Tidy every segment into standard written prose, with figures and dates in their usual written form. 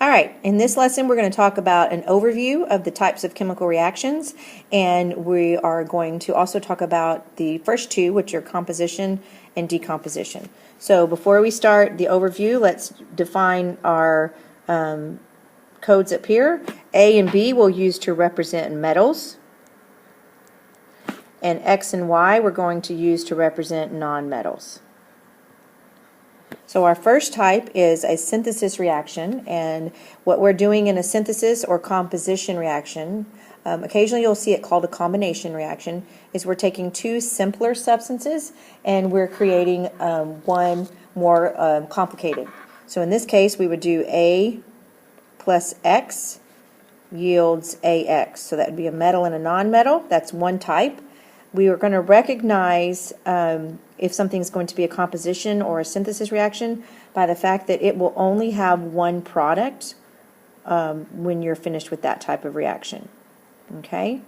All right, in this lesson we're going to talk about an overview of the types of chemical reactions, and we are going to also talk about the first two, which are composition and decomposition. So before we start the overview, let's define our codes up here. A and B we'll use to represent metals, and X and Y we're going to use to represent nonmetals. So our first type is a synthesis reaction, and what we're doing in a synthesis or composition reaction, occasionally you'll see it called a combination reaction, is we're taking two simpler substances and we're creating one more complicated. So in this case we would do A plus X yields AX. So that would be a metal and a nonmetal. That's one type. We are going to recognize if something's going to be a composition or a synthesis reaction by the fact that it will only have one product when you're finished with that type of reaction. Okay?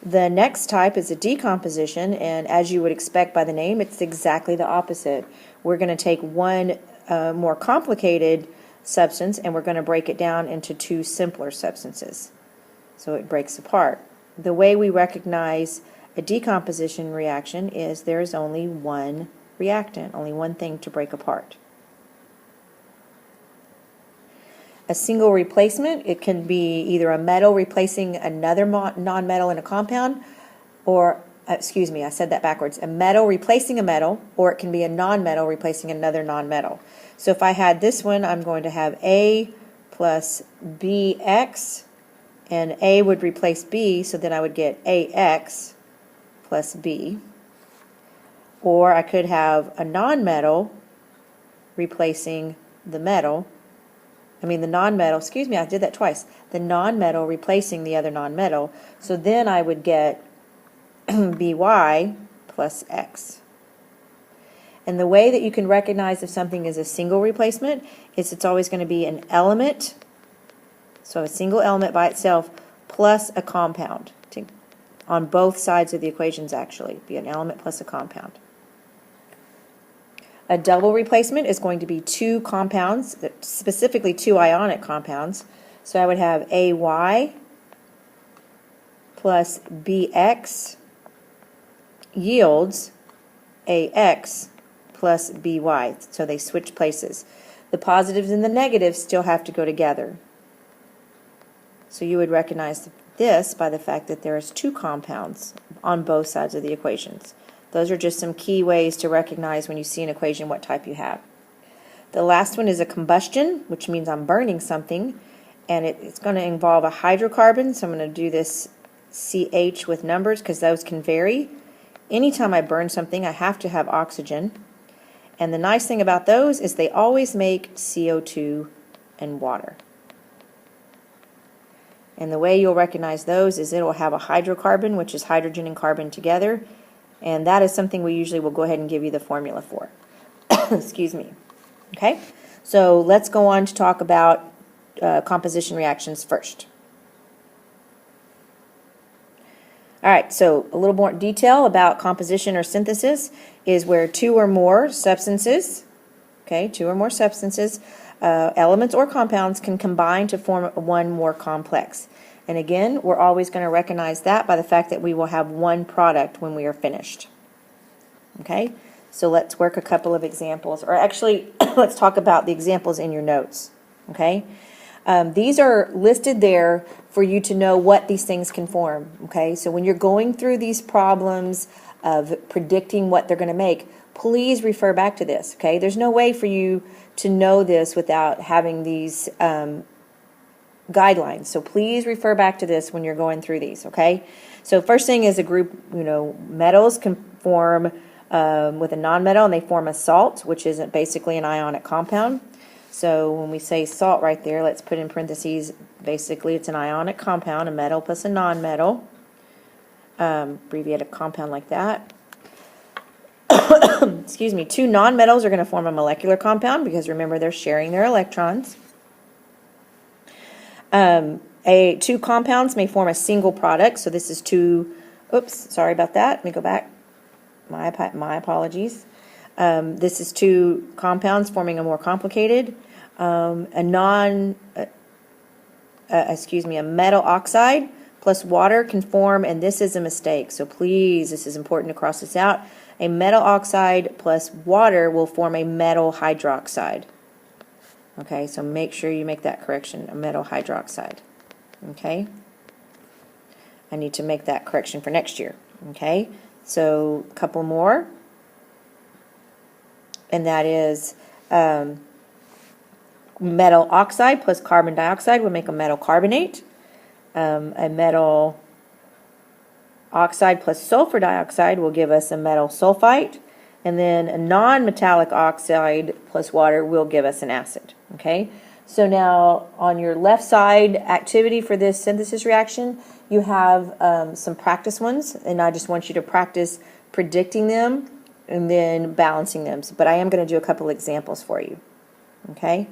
The next type is a decomposition, and as you would expect by the name, it's exactly the opposite. We're going to take one more complicated substance and we're going to break it down into two simpler substances. So it breaks apart. The way we recognize a decomposition reaction is there is only one reactant, only one thing to break apart. A single replacement, it can be either a metal replacing another nonmetal in a compound, or, excuse me, I said that backwards, a metal replacing a metal, or it can be a nonmetal replacing another nonmetal. So if I had this one, I'm going to have A plus BX, and A would replace B, so then I would get AX plus B. Or I could have a nonmetal replacing the metal. The nonmetal, excuse me, I did that twice. The nonmetal replacing the other nonmetal. So then I would get BY plus X. And the way that you can recognize if something is a single replacement is it's always going to be an element, so a single element by itself, plus a compound. On both sides of the equations, actually, be an element plus a compound. A double replacement is going to be two compounds, specifically two ionic compounds. So I would have AY plus BX yields AX plus BY. So they switch places. The positives and the negatives still have to go together. So you would recognize this by the fact that there is two compounds on both sides of the equations. Those are just some key ways to recognize when you see an equation what type you have. The last one is a combustion, which means I'm burning something, and it's going to involve a hydrocarbon, so I'm going to do this CH with numbers because those can vary. Anytime I burn something, I have to have oxygen, and the nice thing about those is they always make CO2 and water. And the way you'll recognize those is it will have a hydrocarbon, which is hydrogen and carbon together. And that is something we usually will go ahead and give you the formula for. Excuse me. Okay? So let's go on to talk about composition reactions first. All right, so a little more detail about composition or synthesis is where two or more substances, elements or compounds can combine to form one more complex. And again, we're always going to recognize that by the fact that we will have one product when we are finished. Okay, so let's work a couple of examples, or actually let's talk about the examples in your notes. Okay, these are listed there for you to know what these things can form. Okay, so when you're going through these problems of predicting what they're going to make, please refer back to this. Okay, there's no way for you to know this without having these guidelines. So please refer back to this when you're going through these. Okay, so first thing is a group. Metals can form with a nonmetal, and they form a salt, which is basically an ionic compound. So when we say salt right there, let's put in parentheses. Basically, it's an ionic compound, a metal plus a nonmetal. Abbreviate a compound like that. Excuse me, two nonmetals are going to form a molecular compound because remember they're sharing their electrons. Two compounds may form a single product, so this is two, sorry about that, let me go back, my apologies. This is two compounds forming a more complicated. a metal oxide plus water can form, and this is a mistake, so please, this is important to cross this out. A metal oxide plus water will form a metal hydroxide. Okay, so make sure you make that correction, a metal hydroxide. Okay, I need to make that correction for next year. Okay, so a couple more, and that is metal oxide plus carbon dioxide will make a metal carbonate. A metal oxide plus sulfur dioxide will give us a metal sulfite, and then a non-metallic oxide plus water will give us an acid. Okay, so now on your left side activity for this synthesis reaction, you have some practice ones, and I just want you to practice predicting them and then balancing them. But I am going to do a couple examples for you. Okay,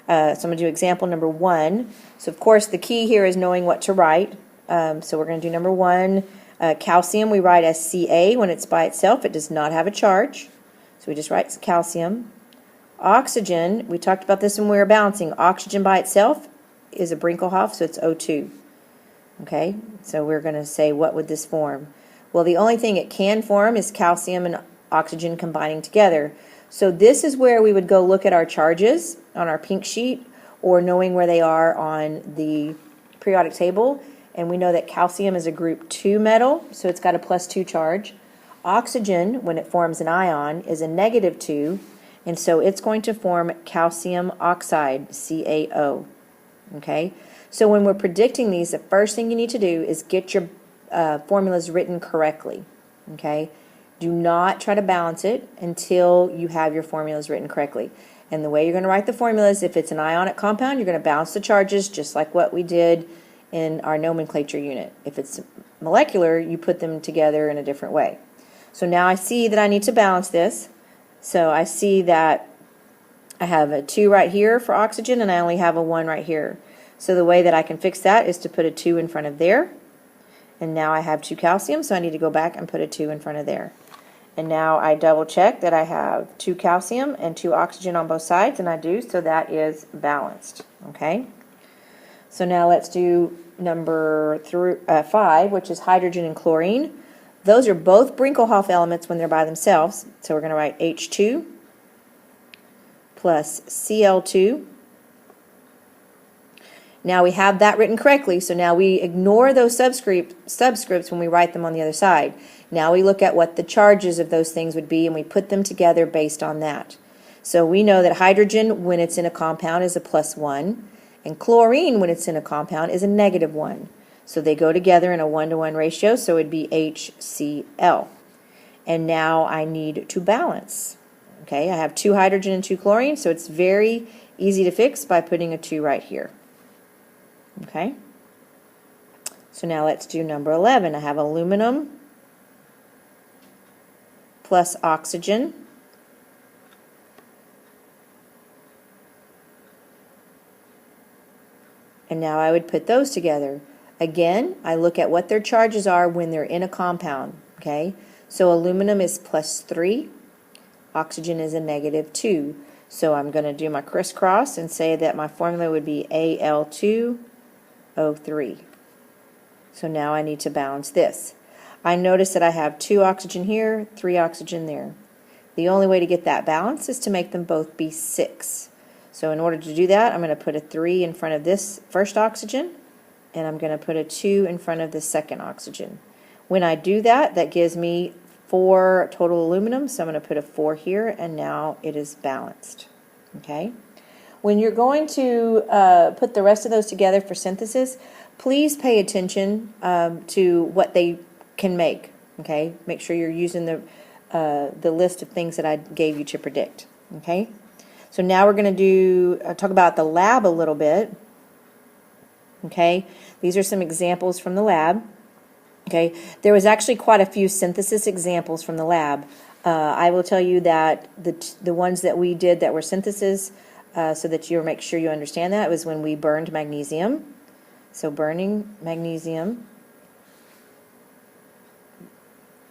so I'm going to do example number 1. So of course the key here is knowing what to write. So we're going to do number 1. Calcium we write as Ca when it's by itself. It does not have a charge. So we just write calcium. Oxygen, we talked about this when we were balancing. Oxygen by itself is a Brinkelhoff, so it's O2. Okay, so we're going to say, what would this form? Well, the only thing it can form is calcium and oxygen combining together. So this is where we would go look at our charges on our pink sheet, or knowing where they are on the periodic table. And we know that calcium is a group 2 metal, so it's got a +2 charge. Oxygen, when it forms an ion, is a -2, and so it's going to form calcium oxide, CaO. Okay, so when we're predicting these, the first thing you need to do is get your formulas written correctly. Okay, do not try to balance it until you have your formulas written correctly. And the way you're going to write the formulas, if it's an ionic compound, you're going to balance the charges just like what we did in our nomenclature unit. If it's molecular, you put them together in a different way. So now I see that I need to balance this. So I see that I have a 2 right here for oxygen, and I only have a 1 right here. So the way that I can fix that is to put a 2 in front of there. And now I have 2 calcium, so I need to go back and put a 2 in front of there. And now I double check that I have 2 calcium and 2 oxygen on both sides, and I do, so that is balanced. Okay? So now let's do number 5, which is hydrogen and chlorine. Those are both Brinkelhoff elements when they're by themselves. So we're going to write H2 plus Cl2. Now we have that written correctly, so now we ignore those subscripts when we write them on the other side. Now we look at what the charges of those things would be, and we put them together based on that. So we know that hydrogen, when it's in a compound, is a +1, and chlorine, when it's in a compound, is a -1. So they go together in a 1-to-1 ratio, so it would be HCl. And now I need to balance. Okay, I have 2 hydrogen and 2 chlorine, so it's very easy to fix by putting a 2 right here. Okay, so now let's do number 11. I have aluminum plus oxygen. And now I would put those together. Again, I look at what their charges are when they're in a compound. Okay, so aluminum is +3, oxygen is a -2. So I'm going to do my crisscross and say that my formula would be Al2O3. So now I need to balance this. I notice that I have 2 oxygen here, 3 oxygen there. The only way to get that balance is to make them both be 6. So in order to do that, I'm going to put a 3 in front of this first oxygen, and I'm going to put a 2 in front of the second oxygen. When I do that, that gives me 4 total aluminum, so I'm going to put a 4 here, and now it is balanced. Okay? When you're going to put the rest of those together for synthesis, please pay attention to what they can make. Okay? Make sure you're using the list of things that I gave you to predict. Okay? So now we're going to talk about the lab a little bit. Okay? These are some examples from the lab. Okay? There was actually quite a few synthesis examples from the lab. I will tell you that the ones that we did that were synthesis, so that you make sure you understand that, was when we burned magnesium. So burning magnesium.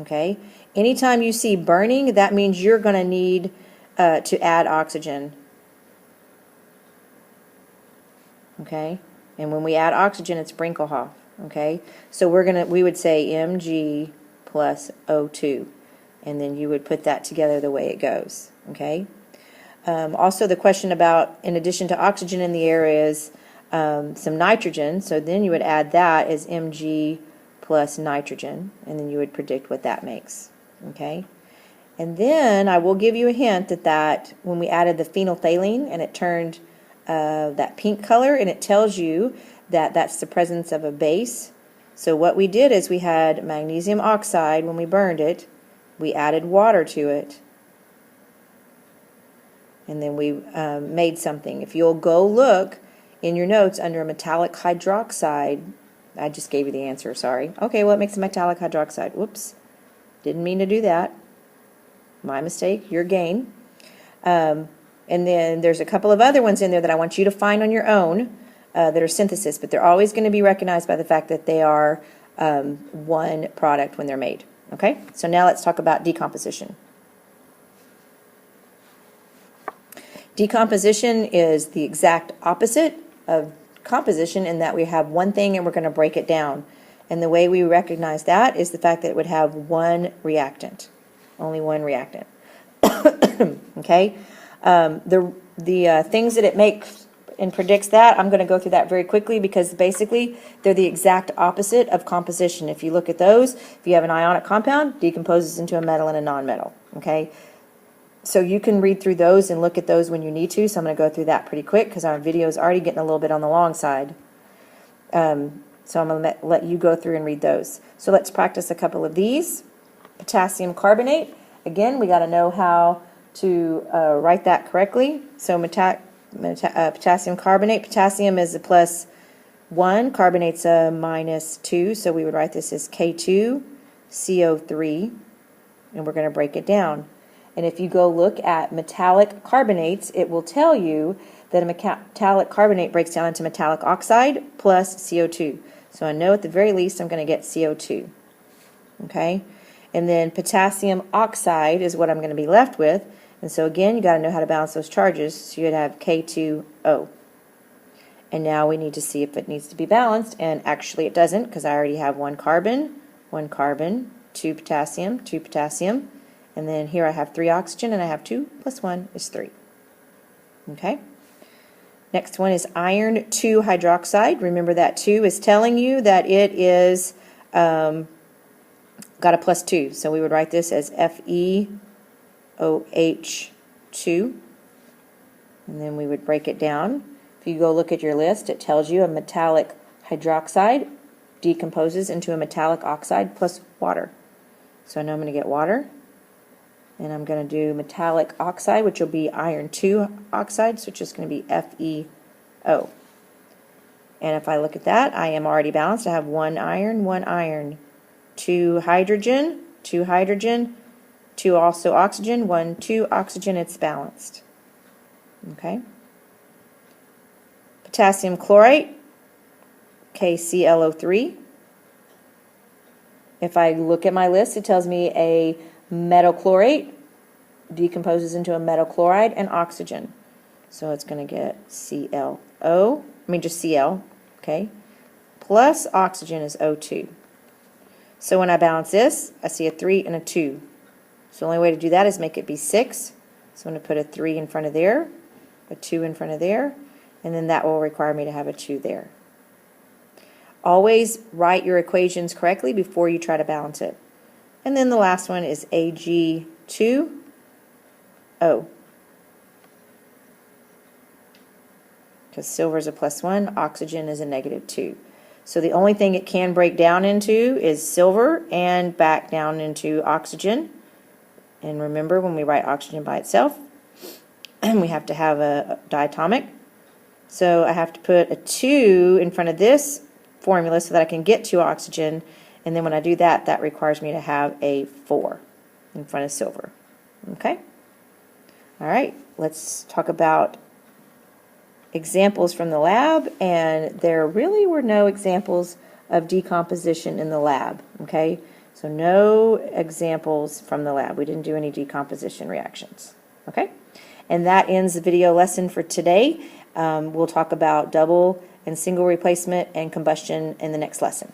Okay? Anytime you see burning, that means you're going to need to add oxygen. Okay? And when we add oxygen, it's Brinkelhoff, okay? So we would say Mg plus O2, and then you would put that together the way it goes, okay? Also, the question about, in addition to oxygen in the air, is some nitrogen, so then you would add that as Mg plus nitrogen, and then you would predict what that makes, okay? And then I will give you a hint that when we added the phenolphthalein and it turned that pink color, and it tells you that that's the presence of a base. So what we did is we had magnesium oxide. When we burned it, we added water to it, and then we made something. If you'll go look in your notes under metallic hydroxide, I just gave you the answer, sorry. Okay, what makes a metallic hydroxide? Whoops, didn't mean to do that. My mistake, your gain. And then there's a couple of other ones in there that I want you to find on your own that are synthesis, but they're always going to be recognized by the fact that they are one product when they're made. Okay, so now let's talk about decomposition. Decomposition is the exact opposite of composition in that we have one thing and we're going to break it down. And the way we recognize that is the fact that it would have one reactant, only one reactant. Okay, the things that it makes and predicts that, I'm going to go through that very quickly because basically they're the exact opposite of composition. If you look at those, if you have an ionic compound, decomposes into a metal and a nonmetal. Okay. So you can read through those and look at those when you need to. So I'm going to go through that pretty quick because our video is already getting a little bit on the long side. So I'm going to let you go through and read those. So let's practice a couple of these. Potassium carbonate. Again, we got to know how to write that correctly. So potassium carbonate. Potassium is a +1. Carbonate's a -2. So we would write this as K2CO3. And we're going to break it down. And if you go look at metallic carbonates, it will tell you that a metallic carbonate breaks down into metallic oxide plus CO2. So I know at the very least I'm going to get CO2. Okay? And then potassium oxide is what I'm going to be left with. And so again, you got to know how to balance those charges. So you'd have K2O. And now we need to see if it needs to be balanced. And actually it doesn't because I already have one carbon, 2 potassium. And then here I have 3 oxygen, and I have 2 + 1 is 3. Okay? Next one is iron 2 hydroxide. Remember that 2 is telling you that it is got a +2. So we would write this as FeOH2. And then we would break it down. If you go look at your list, it tells you a metallic hydroxide decomposes into a metallic oxide plus water. So I know I'm going to get water. And I'm going to do metallic oxide, which will be iron 2 oxide, so it's just going to be FeO. And if I look at that, I am already balanced. I have 1 iron, 2 hydrogen, 2 also oxygen, 1, 2 oxygen, it's balanced. Okay. Potassium chlorite, KClO3. If I look at my list, it tells me a metal chlorate decomposes into a metal chloride and oxygen. So it's going to get Cl, okay, plus oxygen is O2. So when I balance this, I see a 3 and a 2. So the only way to do that is make it be 6. So I'm going to put a 3 in front of there, a 2 in front of there, and then that will require me to have a 2 there. Always write your equations correctly before you try to balance it. And then the last one is Ag2O. Because silver is a +1, oxygen is a -2. So the only thing it can break down into is silver and back down into oxygen. And remember, when we write oxygen by itself, we have to have a diatomic. So I have to put a 2 in front of this formula so that I can get 2 oxygen. And then when I do that, that requires me to have a 4 in front of silver. Okay? All right, let's talk about examples from the lab. And there really were no examples of decomposition in the lab. Okay? So no examples from the lab. We didn't do any decomposition reactions. Okay? And that ends the video lesson for today. We'll talk about double and single replacement and combustion in the next lesson.